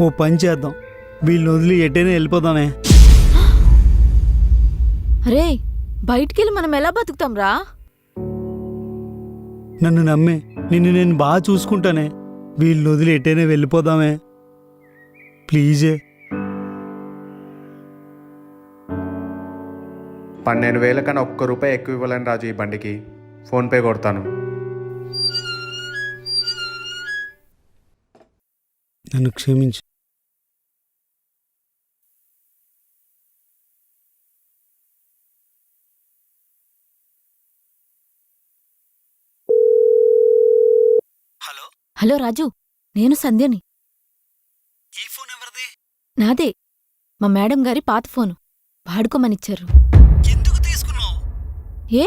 ఓ పని చేద్దాం, వీళ్ళని వదిలి ఎటైనా వెళ్ళిపోదామే. అరే బయటికెళ్ళి మనం ఎలా బతుకుతాం రా? నన్ను నమ్మే, నిన్ను నేను బాగా చూసుకుంటానే. వీళ్ళని వదిలి ఎటైనా వెళ్ళిపోదామే ప్లీజే. 12,000 కన్నా ₹1 ఎక్కువ ఇవ్వలేను రాజు. ఈ బండికి ఫోన్పే కొడతాను. నన్ను క్షమించు. హలో హలో రాజు, నేను సంధ్యని. ఈ ఫోన్ ఎవరిది? నాదే, మా మేడం గారి పాత ఫోను వాడుకోమనిచ్చారు. ఎందుకు తీసుకున్నావు? ఏ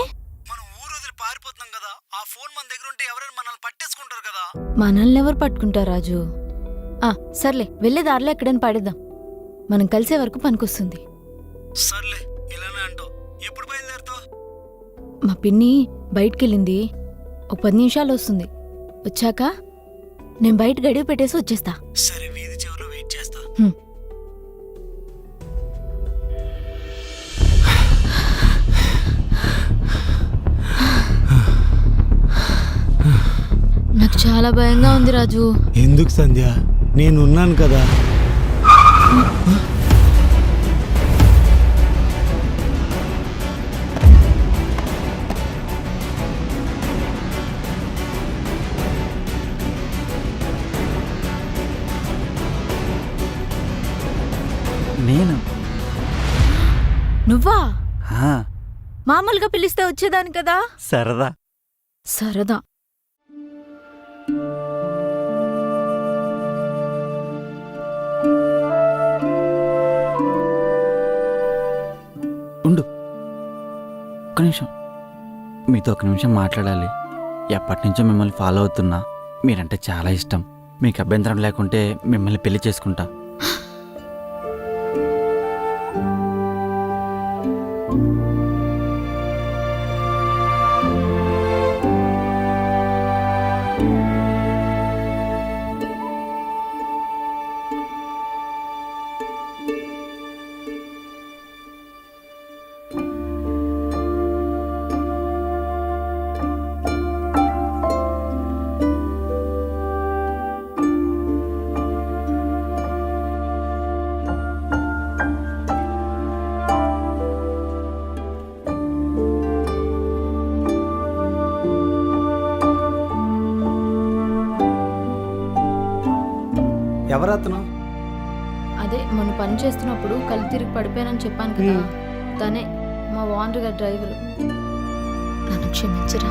మనం ఊరు వదిలి పారిపోతున్నాం కదా, ఆ ఫోన్ మన దగ్గర ఉంటే ఎవరైనా మనల్ని పట్టేసుకుంటారు కదా. మనల్ని ఎవరు పట్టుకుంటారు రాజు? సర్లే, వెళ్ళే దారిలో ఎక్కడైనా పడేద్దాం, మనం కలిసే వరకు పనికొస్తుంది. సర్లే, ఇలానే అంటావు. ఎప్పుడు బయలుదేరుతావు? మా పిన్ని బయటికెళ్ళింది, ఒక 10 నిమిషాలు వస్తుంది. వచ్చాక నేను బయట గడియ పెట్టేసి వచ్చేస్తా. సరే, వీధి చివరిలో వెయిట్ చేస్తా. నాకు చాలా భయంగా ఉంది రాజు. ఎందుకు సంధ్య, నేనున్నాను కదా. నేను నువ్వా? మామూలుగా పిలిస్తే వచ్చేదాని కదా. సరదా. సరదా. ఉండు, ఒక్క నిమిషం, మీతో ఒక నిమిషం మాట్లాడాలి. ఎప్పటి నుంచో మిమ్మల్ని ఫాలో అవుతున్నా. మీరంటే చాలా ఇష్టం. మీకు అభ్యంతరం లేకుంటే మిమ్మల్ని పెళ్లి చేసుకుంటా. ఎవరతను? అదే మొన్న పని చేస్తున్నప్పుడు కళ్ళు తిరిగి పడిపోయానని చెప్పాను కదా, తనే మా ఓనర్ గారి డ్రైవరు. నన్ను క్షమించరా.